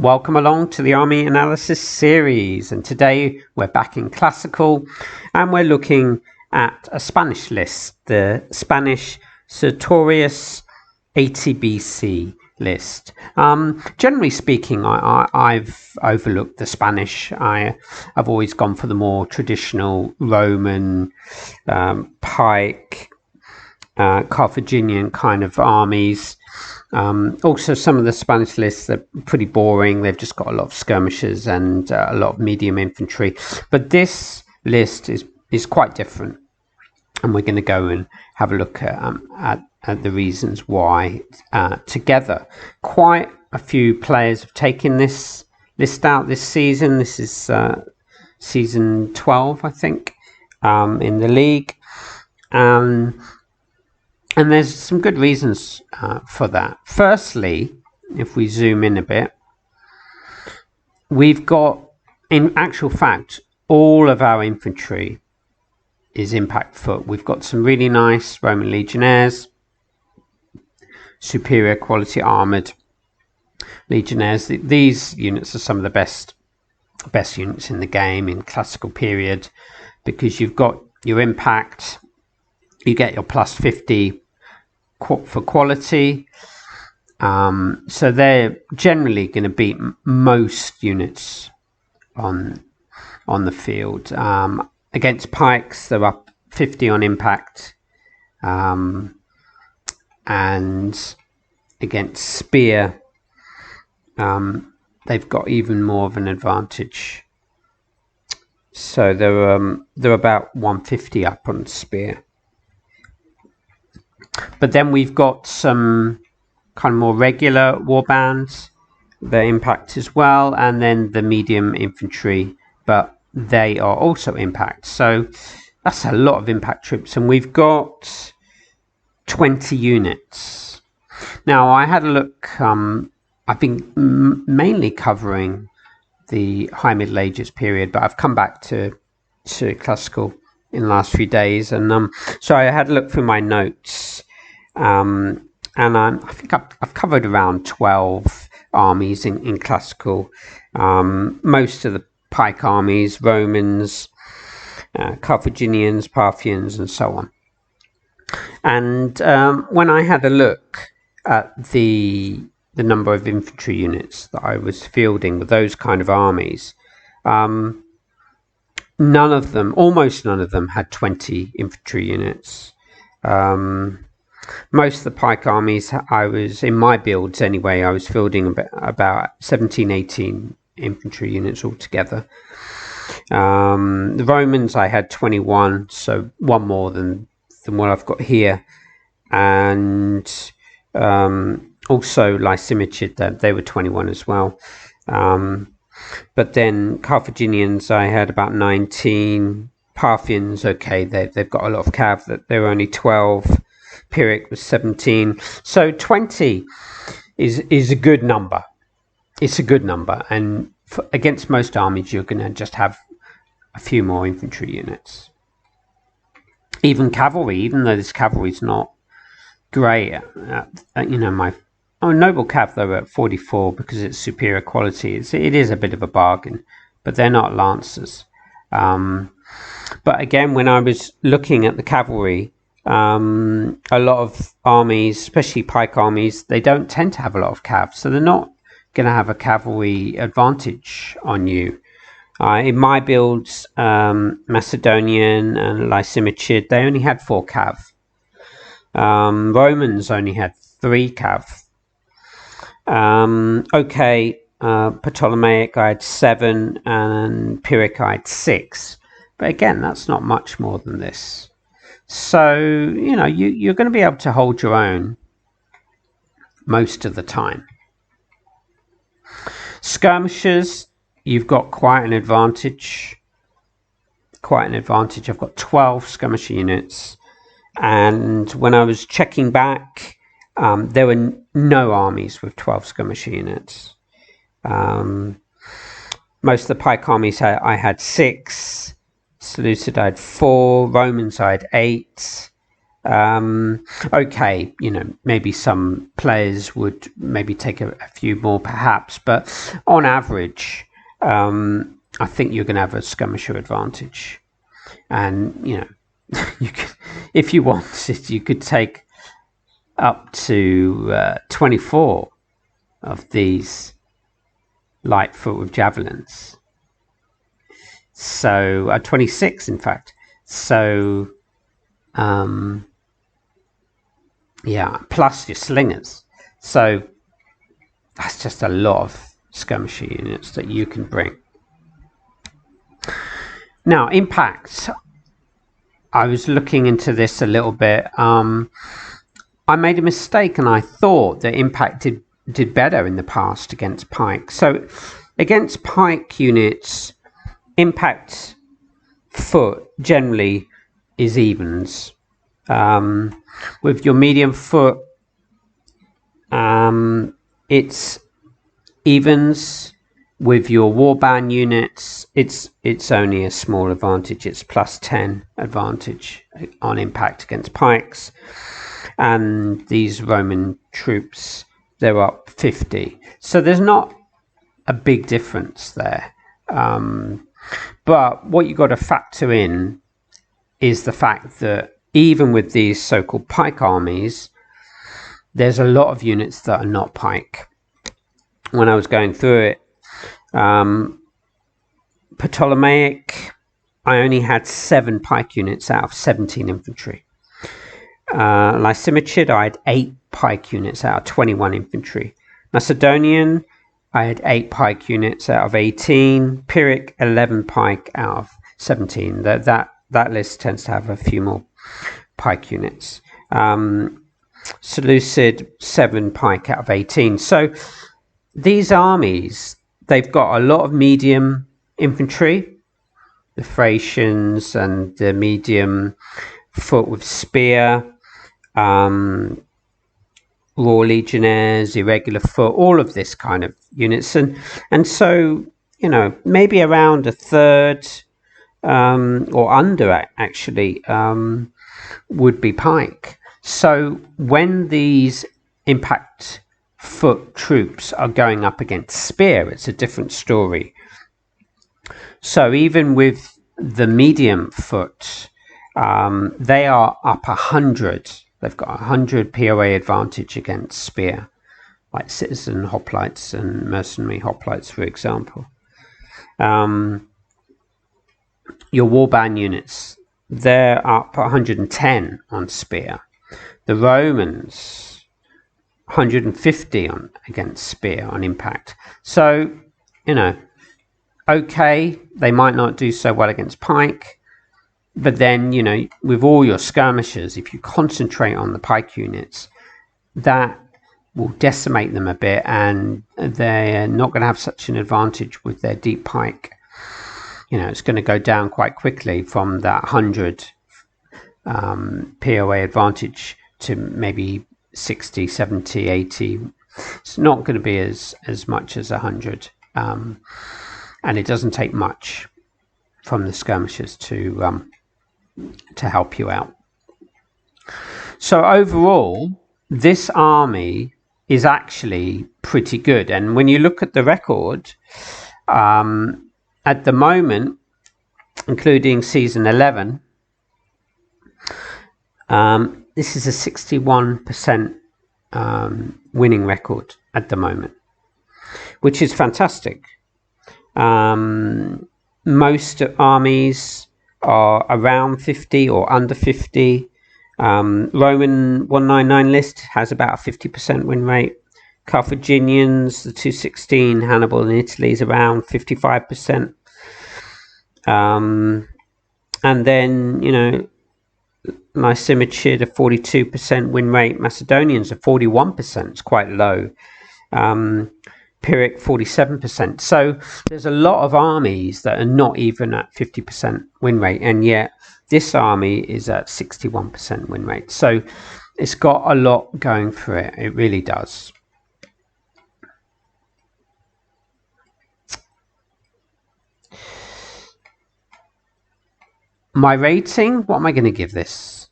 Welcome along to the Army Analysis series, and today we're back in classical and we're looking at a Spanish list, the Spanish Sertorius 80 BC list. Generally speaking, I've overlooked the Spanish. I've always gone for the more traditional Roman, pike, Carthaginian kind of armies. Also, some of the Spanish lists are pretty boring. They've just got a lot of skirmishes and a lot of medium infantry. But this list is quite different, and we're going to go and have a look at the reasons why together. Quite a few players have taken this list out this season. This is season 12, I think, in the league. And there's some good reasons for that. Firstly, if we zoom in a bit, we've got, in actual fact, all of our infantry is impact foot. We've got some really nice Roman legionnaires, superior quality armoured legionnaires. These units are some of the best units in the game in classical period, because you've got your impact, you get your plus 50 for quality, so they're generally going to beat most units on the field. Against pikes, they're up 50 on impact, and against spear, they've got even more of an advantage. So they're about 150 up on spear. But then we've got some kind of more regular warbands, the impact as well, and then the medium infantry, but they are also impact. So that's a lot of impact troops, and we've got 20 units. Now, I had a look. I've been mainly covering the High Middle Ages period, but I've come back to classical in the last few days, and so I had a look through my notes. And I think I've covered around 12 armies in classical. Most of the pike armies, Romans, Carthaginians, Parthians, and so on. And when I had a look at the number of infantry units that I was fielding with those kind of armies, almost none of them had 20 infantry units. Most of the pike armies, I was, in my builds anyway, I was fielding about 17, 18 infantry units altogether. The Romans, I had 21, so one more than what I've got here. And also Lysimachid, they were 21 as well. But then Carthaginians, I had about 19. Parthians, okay, they've got a lot of cav, they were only 12. Pyrrhic was 17. So 20 is a good number. It's a good number, and against most armies you're going to just have a few more infantry units. Even cavalry, even though this cavalry is not great, my noble cav, though, at 44, because it's superior quality, it is a bit of a bargain, but they're not lancers. But again, when I was looking at the cavalry, a lot of armies, especially pike armies, they don't tend to have a lot of cav, so they're not going to have a cavalry advantage on you. In my builds, Macedonian and Lysimachid, they only had 4 cav. Romans only had 3 cav. Ptolemaic, I had 7, and Pyrrhic, I had 6. But again, that's not much more than this. So, you're going to be able to hold your own most of the time. Skirmishes, you've got quite an advantage. I've got 12 skirmisher units. And when I was checking back, there were no armies with 12 skirmisher units. Most of the pike armies, I had 6. Seleucid, I had 4. Romans, I had 8. Okay, you know, maybe some players would maybe take a few more perhaps, but on average, I think you're going to have a skirmisher advantage. And, you know, you could, if you wanted, you could take up to 24 of these light foot with javelins. So 26, in fact. So yeah, plus your slingers. So that's just a lot of skirmisher units that you can bring. Now, impact. I was looking into this a little bit. I made a mistake and I thought that impact did better in the past against pike. So against pike units, impact foot generally is evens. With your medium foot, it's evens. With your warband units, it's only a small advantage. It's plus 10 advantage on impact against pikes. And these Roman troops, they're up 50. So there's not a big difference there. But what you've got to factor in is the fact that even with these so-called pike armies, there's a lot of units that are not pike. When I was going through it, Ptolemaic, I only had 7 pike units out of 17 infantry. Lysimachid, I had 8 pike units out of 21 infantry. Macedonian, I had 8 pike units out of 18. Pyrrhic, 11 pike out of 17. That list tends to have a few more pike units. Seleucid, 7 pike out of 18. So these armies, they've got a lot of medium infantry, the Thracians and the medium foot with spear, raw legionnaires, irregular foot, all of this kind of units. And so, you know, maybe around a third or under actually would be pike. So when these impact foot troops are going up against spear, it's a different story. So even with the medium foot, they are up 100. They've got 100 POA advantage against spear, like citizen hoplites and mercenary hoplites, for example. Your warband units, they're up 110 on spear. The Romans, 150 on against spear on impact. So, you know, okay, they might not do so well against pike, but then, you know, with all your skirmishers, if you concentrate on the pike units, that will decimate them a bit, and they're not going to have such an advantage with their deep pike. You know, it's going to go down quite quickly from that 100 POA advantage to maybe 60, 70, 80. It's not going to be as much as 100. And it doesn't take much from the skirmishers to help you out. So overall, this army is actually pretty good. And when you look at the record, at the moment, including season 11, this is a 61% winning record at the moment, which is fantastic. Most armies are around 50 or under 50. Roman 199 list has about a 50% win rate. Carthaginians, the 216, Hannibal in Italy is around 55%. And then, you know, Lysimachid, a 42% win rate. Macedonians, a 41%. It's quite low. Pyrrhic, 47%. So there's a lot of armies that are not even at 50% win rate, and yet this army is at 61% win rate. So it's got a lot going for it. It really does. My rating, what am I going to give this?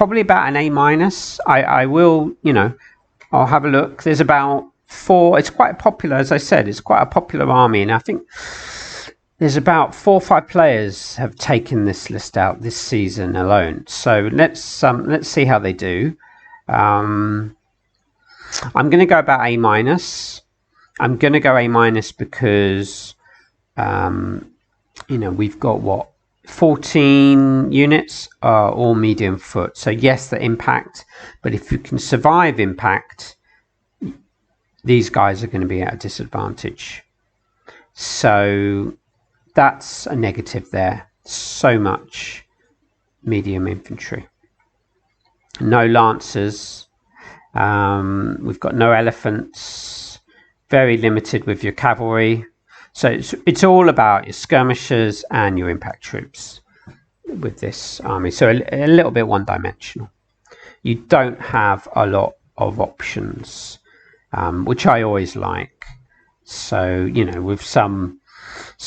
probably about an A minus. I will, you know, I'll have a look. There's about 4. It's quite popular, as I said. It's quite a popular army, and I think there's about 4 or 5 players have taken this list out this season alone. So let's see how they do. I'm going to go about A minus. I'm going to go A minus because you know, we've got what, 14 units are all medium foot. So yes, the impact, but if you can survive impact, these guys are going to be at a disadvantage. So that's a negative there. So much medium infantry. No lancers. We've got no elephants. Very limited with your cavalry. So it's all about your skirmishers and your impact troops with this army. So a little bit one-dimensional. You don't have a lot of options, which I always like. So, you know, with some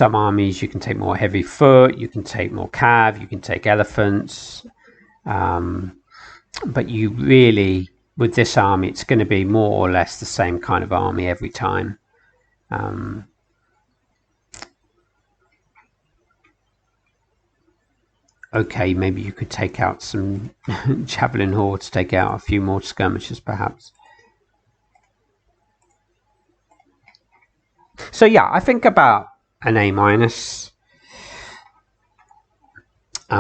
armies, you can take more heavy foot, you can take more cav, you can take elephants. But you really, with this army, it's going to be more or less the same kind of army every time. Okay, maybe you could take out some javelin hordes, take out a few more skirmishes perhaps. So yeah, I think about an A minus. You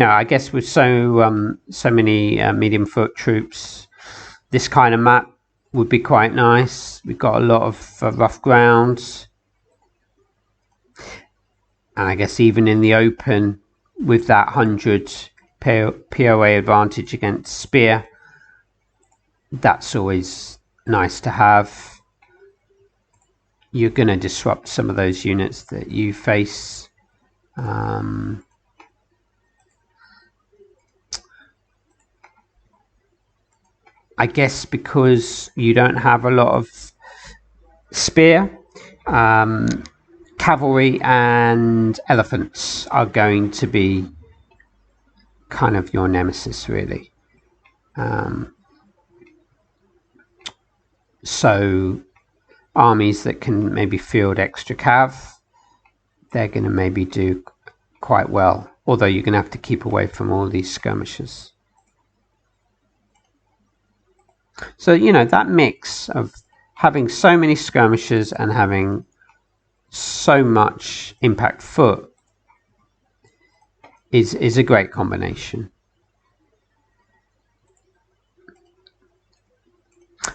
know, I guess with so many medium foot troops, this kind of map would be quite nice. We've got a lot of rough grounds. And I guess even in the open, with that 100 POA advantage against spear, that's always nice to have. You're going to disrupt some of those units that you face. I guess because you don't have a lot of spear, cavalry and elephants are going to be kind of your nemesis, really. So armies that can maybe field extra cav, they're going to maybe do quite well, although you're going to have to keep away from all these skirmishes. So, you know, that mix of having so many skirmishes and having so much impact foot is a great combination.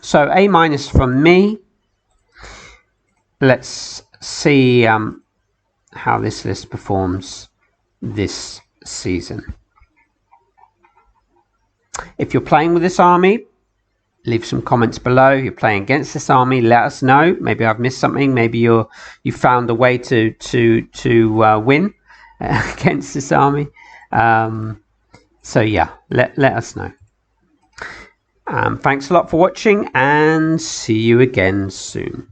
So A minus from me. Let's see how this list performs this season. If you're playing with this army, leave some comments below. If you're playing against this army, let us know. Maybe I've missed something. Maybe you found a way to win against this army. So yeah, let us know. Thanks a lot for watching, and see you again soon.